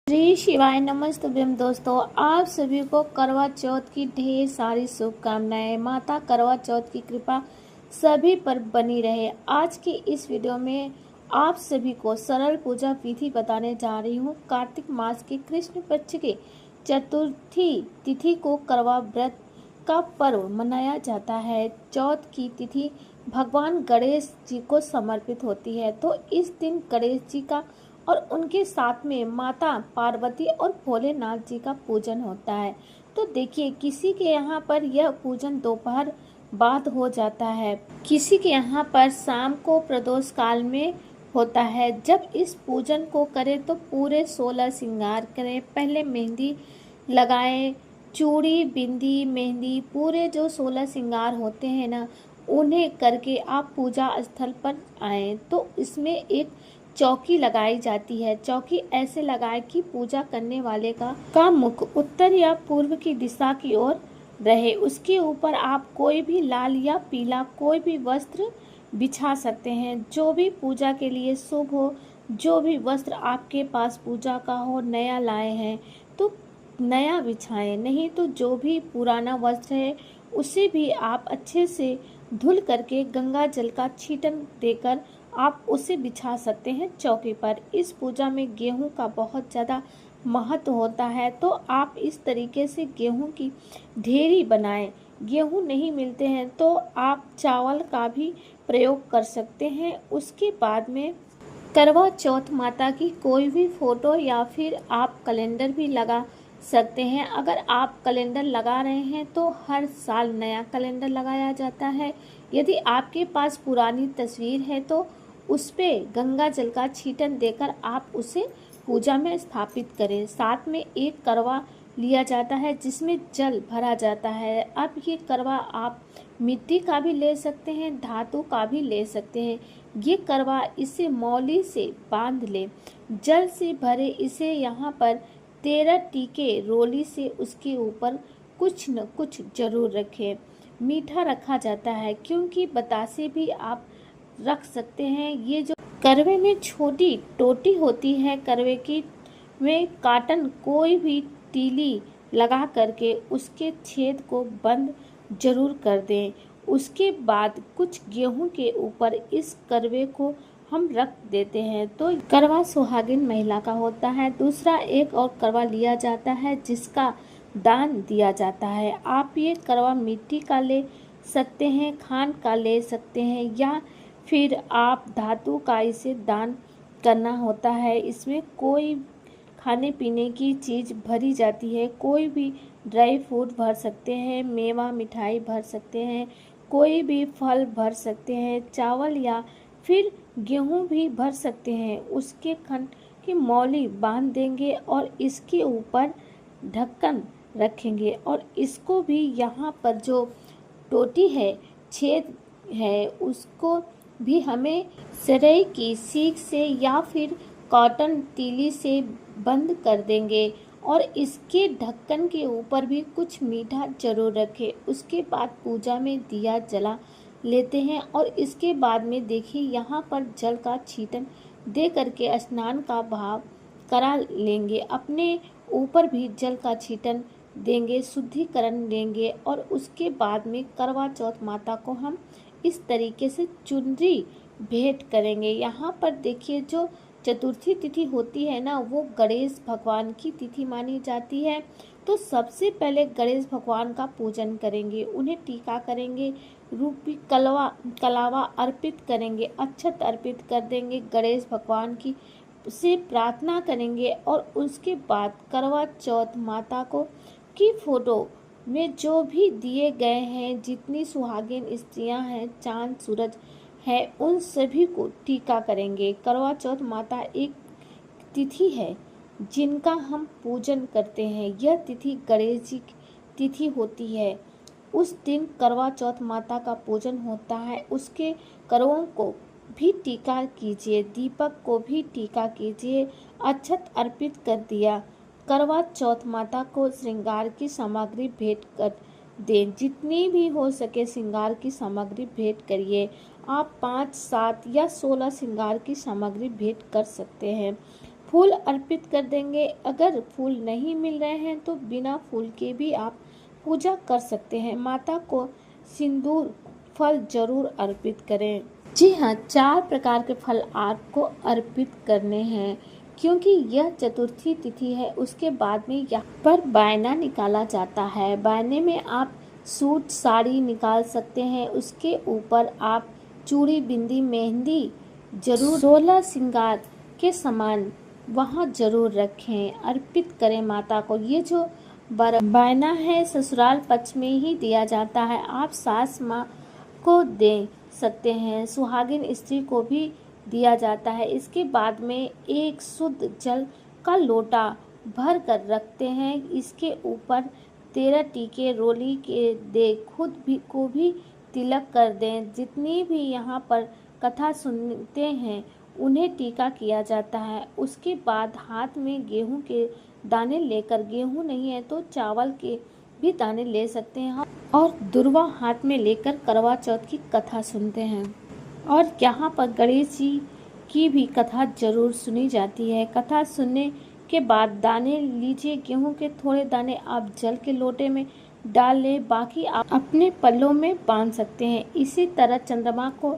श्री शिवाय नमस्तुभ्यम। दोस्तों, आप सभी को करवा चौथ की ढेर सारी शुभकामनाएं। माता करवा चौथ की कृपा सभी पर बनी रहे। आज की इस वीडियो में आप सभी को सरल पूजा विधि बताने जा रही हूँ। कार्तिक मास के कृष्ण पक्ष के चतुर्थी तिथि को करवा व्रत का पर्व मनाया जाता है। चौथ की तिथि भगवान गणेश जी को समर्पित होती है, तो इस दिन गणेश जी का और उनके साथ में माता पार्वती और भोलेनाथ जी का पूजन होता है। तो देखिए, किसी के यहाँ पर यह पूजन दोपहर बाद हो जाता है, किसी के यहाँ पर शाम को प्रदोष काल में होता है। जब इस पूजन को करें तो पूरे 16 श्रृंगार करें। पहले मेहंदी लगाएं, चूड़ी, बिंदी, मेहंदी, पूरे जो 16 श्रृंगार होते हैं ना, उन्हें करके आप पूजा स्थल पर आएँ। तो इसमें एक चौकी लगाई जाती है। चौकी ऐसे लगाए कि पूजा करने वाले का मुख उत्तर या पूर्व की दिशा की ओर रहे। उसके ऊपर आप कोई भी लाल या पीला कोई भी वस्त्र बिछा सकते हैं, जो भी पूजा के लिए शुभ हो। जो भी वस्त्र आपके पास पूजा का हो, नया लाए हैं तो नया बिछाएं, नहीं तो जो भी पुराना वस्त्र है उसे भी आप अच्छे से धुल करके गंगा जल का छींटन देकर आप उसे बिछा सकते हैं चौकी पर। इस पूजा में गेहूं का बहुत ज़्यादा महत्व होता है, तो आप इस तरीके से गेहूं की ढेरी बनाएं। गेहूं नहीं मिलते हैं तो आप चावल का भी प्रयोग कर सकते हैं। उसके बाद में करवा चौथ माता की कोई भी फोटो या फिर आप कैलेंडर भी लगा सकते हैं। अगर आप कैलेंडर लगा रहे हैं तो हर साल नया कैलेंडर लगाया जाता है। यदि आपके पास पुरानी तस्वीर है तो उस पे गंगा जल का छींटन देकर आप उसे पूजा में स्थापित करें। साथ में एक करवा लिया जाता है जिसमें जल भरा जाता है। अब ये करवा आप मिट्टी का भी ले सकते हैं, धातु का भी ले सकते हैं। ये करवा इसे मौली से बांध ले, जल से भरे इसे यहाँ पर 13 टीके रोली से उसके ऊपर कुछ न कुछ जरूर रखें। मीठा रखा जाता है, क्योंकि बतासे भी आप रख सकते हैं। ये जो करवे में छोटी टोटी होती है, करवे की में काटन कोई भी तीली लगा करके उसके छेद को बंद जरूर कर दें। उसके बाद कुछ गेहूं के ऊपर इस करवे को हम रख देते हैं। तो करवा सुहागिन महिला का होता है। दूसरा एक और करवा लिया जाता है जिसका दान दिया जाता है। आप ये करवा मिट्टी का ले सकते हैं, खान का ले सकते हैं, या फिर आप धातु का इसे दान करना होता है। इसमें कोई खाने पीने की चीज़ भरी जाती है, कोई भी ड्राई फ्रूट भर सकते हैं, मेवा मिठाई भर सकते हैं, कोई भी फल भर सकते हैं, चावल या फिर गेहूं भी भर सकते हैं। उसके खंड की मौली बांध देंगे और इसके ऊपर ढक्कन रखेंगे और इसको भी यहाँ पर जो टोटी है, छेद है, उसको भी हमें सरई की सीख से या फिर कॉटन तीली से बंद कर देंगे और इसके ढक्कन के ऊपर भी कुछ मीठा जरूर रखें। उसके बाद पूजा में दिया जला लेते हैं और इसके बाद में देखिए यहाँ पर जल का छींटन दे करके स्नान का भाव करा लेंगे। अपने ऊपर भी जल का छींटन देंगे, शुद्धिकरण लेंगे और उसके बाद में करवा चौथ माता को हम इस तरीके से चुनरी भेंट करेंगे। यहाँ पर देखिए, जो चतुर्थी तिथि होती है ना, वो गणेश भगवान की तिथि मानी जाती है। तो सबसे पहले गणेश भगवान का पूजन करेंगे, उन्हें टीका करेंगे, रूपी कलावा अर्पित करेंगे, अक्षत अर्पित कर देंगे गणेश भगवान की से प्रार्थना करेंगे। और उसके बाद करवा चौथ माता को की फोटो में जो भी दिए गए हैं, जितनी सुहागिन स्त्रियां हैं, चांद सूरज है, उन सभी को टीका करेंगे। करवा चौथ माता एक तिथि है जिनका हम पूजन करते हैं। यह तिथि गणेश जी की तिथि होती है। उस दिन करवा चौथ माता का पूजन होता है। उसके करवों को भी टीका कीजिए, दीपक को भी टीका कीजिए, अक्षत अर्पित कर दिया। करवा चौथ माता को श्रृंगार की सामग्री भेंट कर दें। जितनी भी हो सके श्रृंगार की सामग्री भेंट करिए। आप 5, 7 या 16 श्रृंगार की सामग्री भेंट कर सकते हैं। फूल अर्पित कर देंगे। अगर फूल नहीं मिल रहे हैं तो बिना फूल के भी आप पूजा कर सकते हैं। माता को सिंदूर फल जरूर अर्पित करें। जी हाँ, 4 प्रकार के फल आपको अर्पित करने हैं, क्योंकि यह चतुर्थी तिथि है। उसके बाद में यहाँ पर बायना निकाला जाता है। बायने में आप सूट साड़ी निकाल सकते हैं। उसके ऊपर आप चूड़ी बिंदी मेहंदी जरूर 16 श्रृंगार के समान वहाँ जरूर रखें, अर्पित करें माता को। ये जो बायना है ससुराल पक्ष में ही दिया जाता है। आप सास माँ को दे सकते हैं, सुहागिन स्त्री को भी दिया जाता है। इसके बाद में एक शुद्ध जल का लोटा भर कर रखते हैं। इसके ऊपर 13 टीके रोली के दे, खुद भी को भी तिलक कर दें। जितनी भी यहाँ पर कथा सुनते हैं उन्हें टीका किया जाता है। उसके बाद हाथ में गेहूं के दाने लेकर, गेहूं नहीं है तो चावल के भी दाने ले सकते हैं, और दुर्वा हाथ में लेकर करवा चौथ की कथा सुनते हैं। और यहाँ पर गणेश जी की भी कथा जरूर सुनी जाती है। कथा सुनने के बाद दाने लीजिए, गेहूं के थोड़े दाने आप जल के लोटे में डाल लें, बाकी आप अपने पल्लों में बांध सकते हैं। इसी तरह चंद्रमा को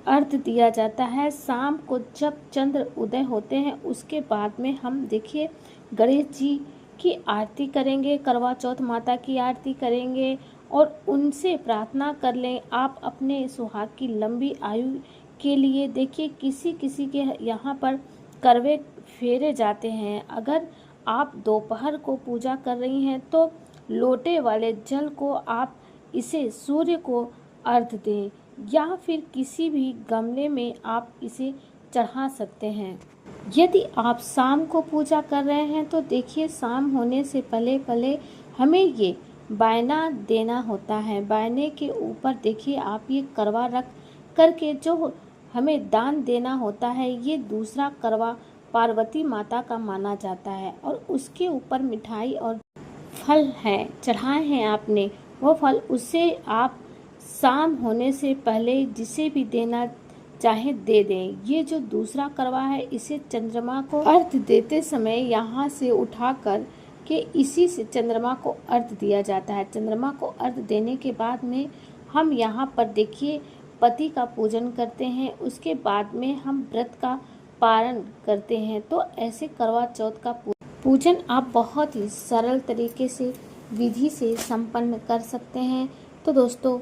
अर्घ दिया जाता है। शाम को जब चंद्र उदय होते हैं उसके बाद में हम देखिए गणेश जी की आरती करेंगे, करवा चौथ माता की आरती करेंगे और उनसे प्रार्थना कर लें आप अपने सुहाग की लंबी आयु के लिए। देखिए किसी किसी के यहाँ पर करवे फेरे जाते हैं। अगर आप दोपहर को पूजा कर रही हैं तो लोटे वाले जल को आप इसे सूर्य को अर्घ दें, या फिर किसी भी गमले में आप इसे चढ़ा सकते हैं। यदि आप शाम को पूजा कर रहे हैं तो देखिए शाम होने से पहले पहले हमें ये बायना देना होता है। बायने के ऊपर देखिए आप ये करवा रख करके जो हमें दान देना होता है, ये दूसरा करवा पार्वती माता का माना जाता है। और उसके ऊपर मिठाई और फल है चढ़ाए हैं आपने, वो फल उससे आप शाम होने से पहले जिसे भी देना चाहे दे दें। ये जो दूसरा करवा है इसे चंद्रमा को अर्घ देते समय यहाँ से उठाकर के इसी से चंद्रमा को अर्घ दिया जाता है। चंद्रमा को अर्घ देने के बाद में हम यहाँ पर देखिए पति का पूजन करते हैं। उसके बाद में हम व्रत का पारण करते हैं। तो ऐसे करवा चौथ का पूजन आप बहुत ही सरल तरीके से विधि से संपन्न कर सकते हैं। तो दोस्तों